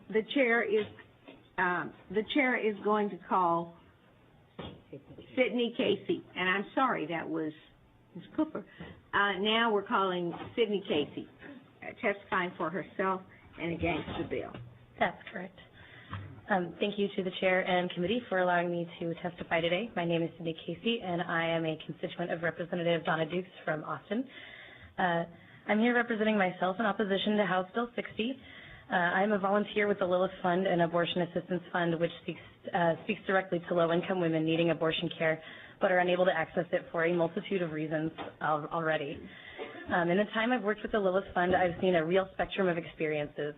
the chair is going to call Sydney Casey, and I'm sorry, that was Ms. Cooper. Now we're calling Sydney Casey, testifying for herself and against the bill. That's correct. Thank you to the chair and committee for allowing me to testify today. My name is Sydney Casey, and I am a constituent of Representative Donna Dukes from Austin. I'm here representing myself in opposition to House Bill 60. I'm a volunteer with the Lilith Fund, an abortion assistance fund, which speaks directly to low-income women needing abortion care, but are unable to access it for a multitude of reasons already. In the time I've worked with the Lilith Fund, I've seen a real spectrum of experiences.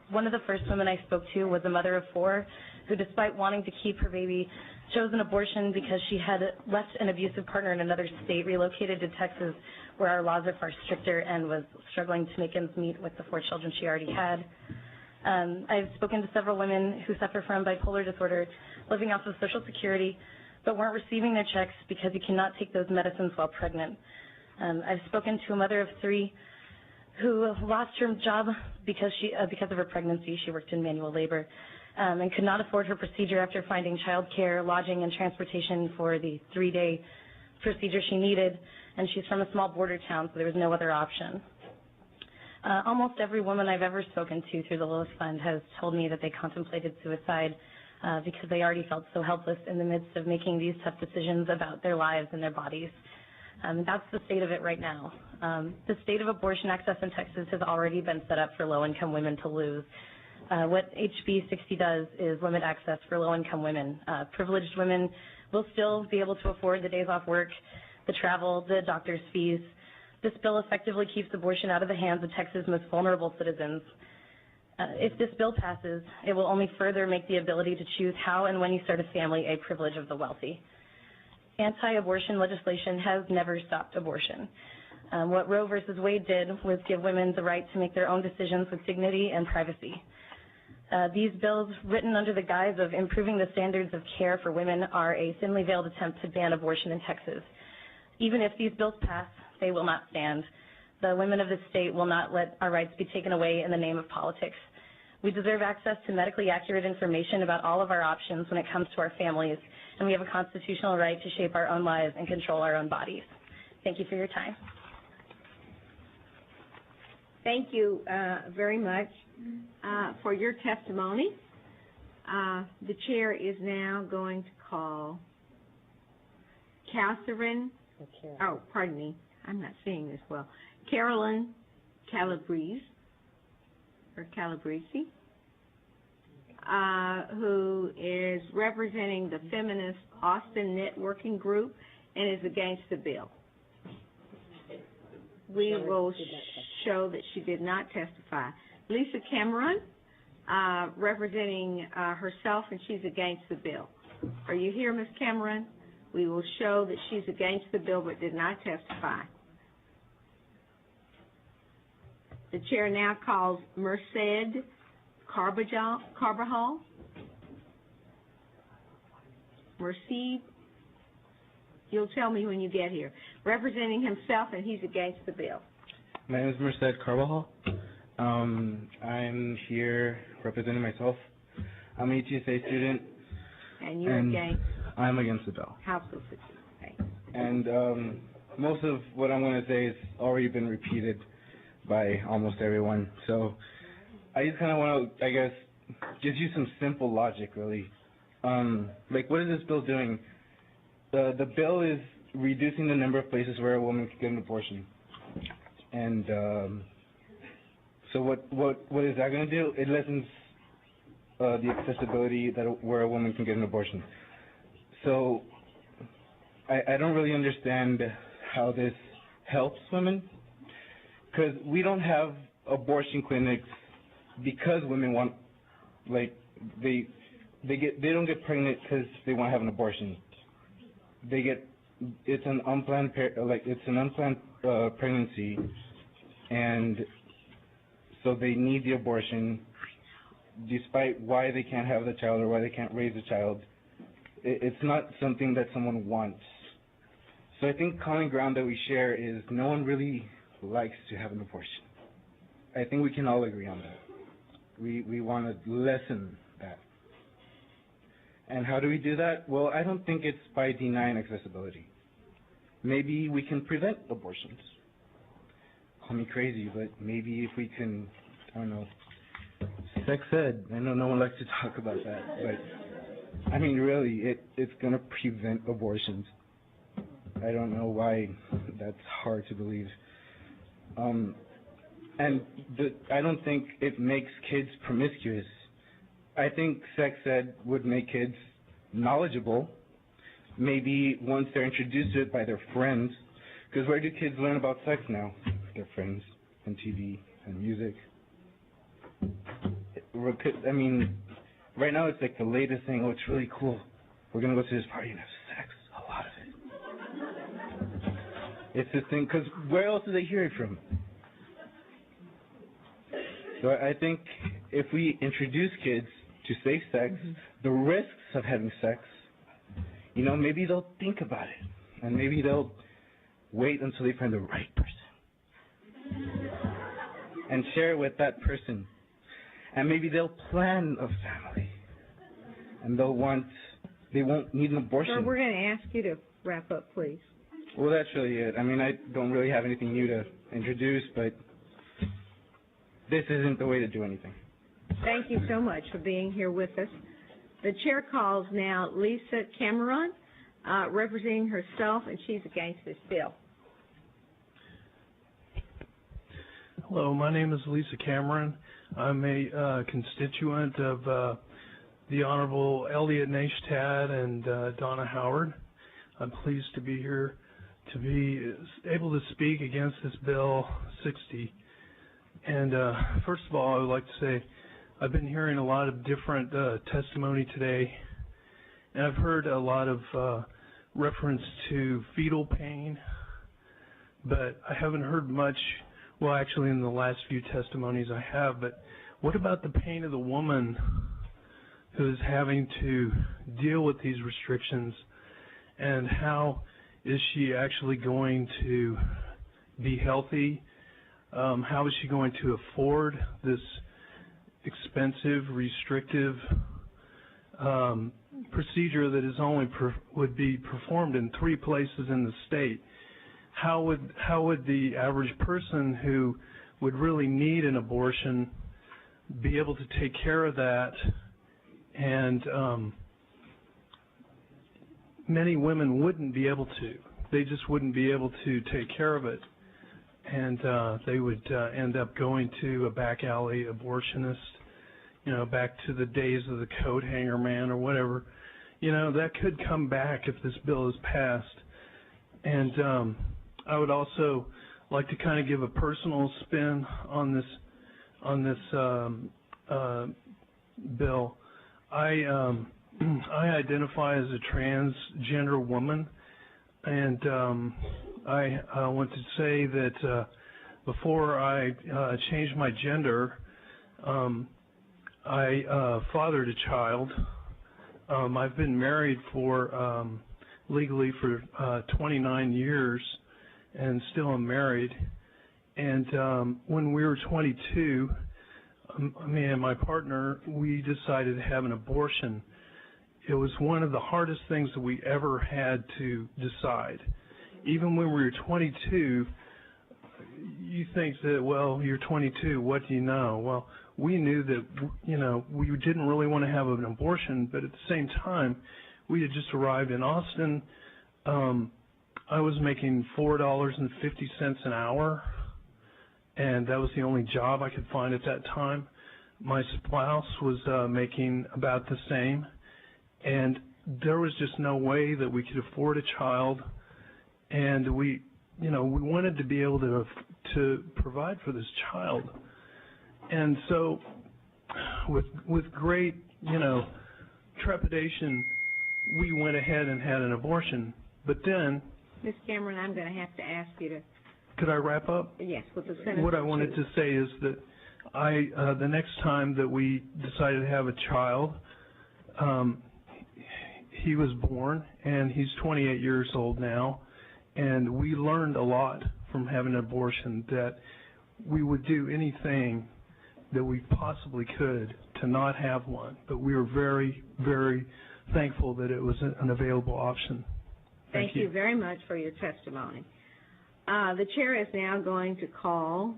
One of the first women I spoke to was a mother of 4 who, despite wanting to keep her baby, chose an abortion because she had left an abusive partner in another state, relocated to Texas, where our laws are far stricter, and was struggling to make ends meet with the 4 children she already had. I've spoken to several women who suffer from bipolar disorder, living off of Social Security, but weren't receiving their checks because you cannot take those medicines while pregnant. I've spoken to a mother of 3 who lost her job because of her pregnancy. She worked in manual labor and could not afford her procedure after finding child care, lodging, and transportation for the 3-day procedure she needed, and she's from a small border town, so there was no other option. Almost every woman I've ever spoken to through the Lilith Fund has told me that they contemplated suicide because they already felt so helpless in the midst of making these tough decisions about their lives and their bodies. That's the state of it right now. The state of abortion access in Texas has already been set up for low-income women to lose. What HB 60 does is limit access for low-income women. Privileged women will still be able to afford the days off work, the travel, the doctor's fees. This bill effectively keeps abortion out of the hands of Texas' most vulnerable citizens. If this bill passes, it will only further make the ability to choose how and when you start a family a privilege of the wealthy. Anti-abortion legislation has never stopped abortion. What Roe versus Wade did was give women the right to make their own decisions with dignity and privacy. These bills, written under the guise of improving the standards of care for women, are a thinly veiled attempt to ban abortion in Texas. Even if these bills pass, they will not stand. The women of this state will not let our rights be taken away in the name of politics. We deserve access to medically accurate information about all of our options when it comes to our families, and we have a constitutional right to shape our own lives and control our own bodies. Thank you for your time. Thank you very much for your testimony. The chair is now going to call Catherine, oh, pardon me, I'm not seeing this well, Carolyn Calabrese, or Calabrese, who is representing the Feminist Austin Networking Group and is against the bill. We will show that she did not testify. Lisa Cameron, representing herself, and she's against the bill. Are you here, Ms. Cameron? We will show that she's against the bill but did not testify. The chair now calls Merced Carbajal. Merced, you'll tell me when you get here. Representing himself, and he's against the bill. My name is Merced Carbajal. I'm here representing myself. I'm an ETSA student. And you're against? I'm against the bill. House Bill 60. Okay. And most of what I'm going to say has already been repeated by almost everyone. So I just kind of want to, I guess, give you some simple logic, really. Like, what is this bill doing? The bill is reducing the number of places where a woman can get an abortion. And so what is that going to do? It lessens the accessibility where a woman can get an abortion. So I don't really understand how this helps women, because we don't have abortion clinics because women want, like, they don't get pregnant because they want to have an abortion. It's an unplanned pregnancy, and so they need the abortion despite why they can't have the child or why they can't raise the child. It's not something that someone wants. So I think common ground that we share is no one really likes to have an abortion. I think we can all agree on that. We want to lessen that. And how do we do that? Well, I don't think it's by denying accessibility. Maybe we can prevent abortions. Call me crazy, but maybe if we can, I don't know, sex ed. I know no one likes to talk about that, but I mean, really, it's going to prevent abortions. I don't know why that's hard to believe. I don't think it makes kids promiscuous. I think sex ed would make kids knowledgeable, maybe once they're introduced to it by their friends, because where do kids learn about sex now? Their friends, and TV, and music. I mean, right now it's like the latest thing. Oh, it's really cool. We're going to go to this party and have sex. A lot of it. It's this thing, because where else do they hear it from? So I think if we introduce kids to safe sex, the risks of having sex, you know, maybe they'll think about it. And maybe they'll wait until they find the right person and share it with that person. And maybe they'll plan a family. And they won't need an abortion. Sir, we're going to ask you to wrap up, please. Well, that's really it. I mean, I don't really have anything new to introduce, but this isn't the way to do anything. Thank you so much for being here with us. The chair calls now Lisa Cameron, representing herself, and she's against this bill. Hello, my name is Lisa Cameron. I'm a constituent of the Honorable Elliot Neistat and Donna Howard. I'm pleased to be here to be able to speak against this Bill 60. And first of all, I would like to say I've been hearing a lot of different testimony today, and I've heard a lot of reference to fetal pain, but I haven't heard much. Well, actually, in the last few testimonies I have, but what about the pain of the woman who is having to deal with these restrictions, and how is she actually going to be healthy? How is she going to afford this expensive, restrictive procedure that is only would be performed in 3 places in the state? How would the average person who would really need an abortion be able to take care of that? And many women wouldn't be able to. They just wouldn't be able to take care of it. And they would end up going to a back alley abortionist, you know, back to the days of the coat hanger man or whatever. You know, that could come back if this bill is passed. And I would also like to kind of give a personal spin on this bill. I identify as a transgender woman, and I want to say that before I changed my gender, I fathered a child. I've been married for legally for 29 years, and still am married. And when we were 22, me and my partner, we decided to have an abortion. It was one of the hardest things that we ever had to decide. Even when we were 22, you think that, well, you're 22, what do you know? Well, we knew that, you know, we didn't really want to have an abortion, but at the same time, we had just arrived in Austin. I was making $4.50 an hour, and that was the only job I could find at that time. My spouse was making about the same, and there was just no way that we could afford a child, and we wanted to be able to provide for this child. And so with great, trepidation, we went ahead and had an abortion. But then, Ms. Cameron, I'm going to have to ask you to... Could I wrap up? Yes, with the sentence. What I wanted to say is that the next time that we decided to have a child, he was born, and he's 28 years old now, and we learned a lot from having an abortion, that we would do anything that we possibly could to not have one, but we are very, very thankful that it was an available option. Thank you very much for your testimony. The chair is now going to call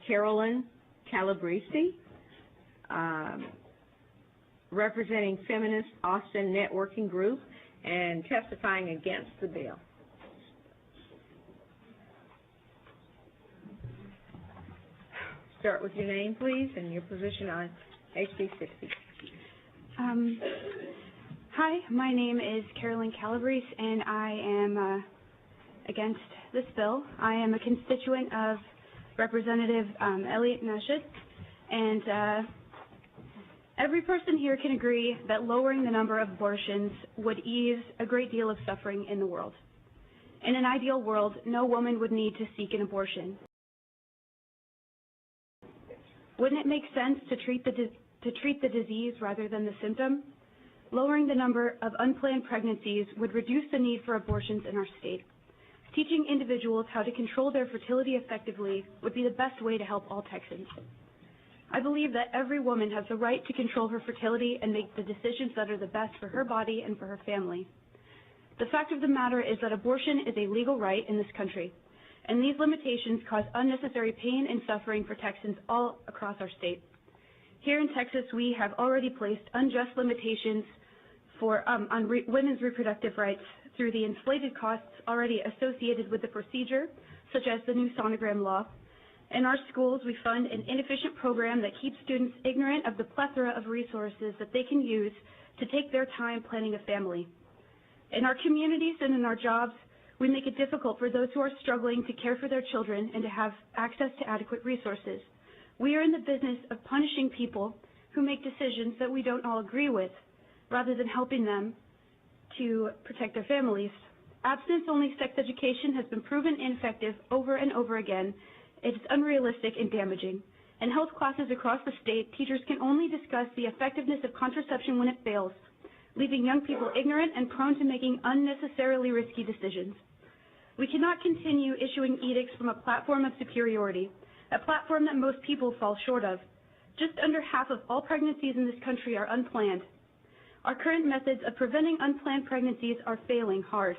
Carolyn Calabrese, representing Feminist Austin Networking Group and testifying against the bill. Start with your name, please, and your position on HB 60. Hi, my name is Carolyn Calabrese, and I am against this bill. I am a constituent of Representative Elliott Nashid, and every person here can agree that lowering the number of abortions would ease a great deal of suffering in the world. In an ideal world, no woman would need to seek an abortion. Wouldn't it make sense to treat the disease rather than the symptom? Lowering the number of unplanned pregnancies would reduce the need for abortions in our state. Teaching individuals how to control their fertility effectively would be the best way to help all Texans. I believe that every woman has the right to control her fertility and make the decisions that are the best for her body and for her family. The fact of the matter is that abortion is a legal right in this country, and these limitations cause unnecessary pain and suffering for Texans all across our state. Here in Texas, we have already placed unjust limitations on women's reproductive rights through the inflated costs already associated with the procedure, such as the new sonogram law. In our schools, we fund an inefficient program that keeps students ignorant of the plethora of resources that they can use to take their time planning a family. In our communities and in our jobs, we make it difficult for those who are struggling to care for their children and to have access to adequate resources. We are in the business of punishing people who make decisions that we don't all agree with, rather than helping them to protect their families. Abstinence-only sex education has been proven ineffective over and over again. It is unrealistic and damaging. In health classes across the state, teachers can only discuss the effectiveness of contraception when it fails, leaving young people ignorant and prone to making unnecessarily risky decisions. We cannot continue issuing edicts from a platform of superiority, a platform that most people fall short of. Just under half of all pregnancies in this country are unplanned. Our current methods of preventing unplanned pregnancies are failing hard.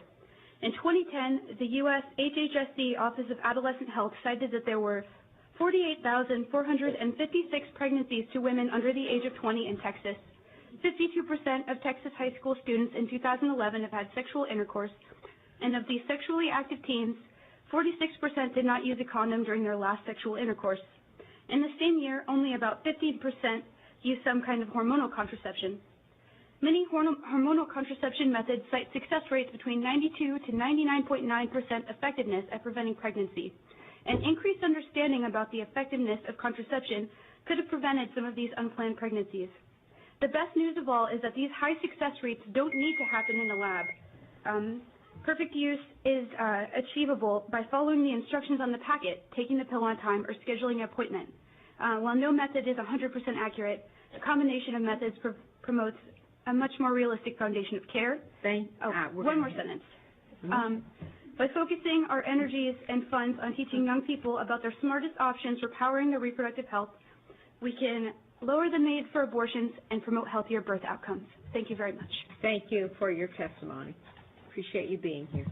In 2010, the U.S. HHSC Office of Adolescent Health cited that there were 48,456 pregnancies to women under the age of 20 in Texas. 52% of Texas high school students in 2011 have had sexual intercourse, and of these sexually active teens, 46% did not use a condom during their last sexual intercourse. In the same year, only about 15% used some kind of hormonal contraception. Many hormonal contraception methods cite success rates between 92 to 99.9% effectiveness at preventing pregnancy. An increased understanding about the effectiveness of contraception could have prevented some of these unplanned pregnancies. The best news of all is that these high success rates don't need to happen in a lab. Perfect use is achievable by following the instructions on the packet, taking the pill on time, or scheduling an appointment. While no method is 100% accurate, a combination of methods promotes a much more realistic foundation of care. One more sentence. By focusing our energies and funds on teaching young people about their smartest options for powering their reproductive health, we can lower the need for abortions and promote healthier birth outcomes. Thank you very much. Thank you for your testimony. Appreciate you being here.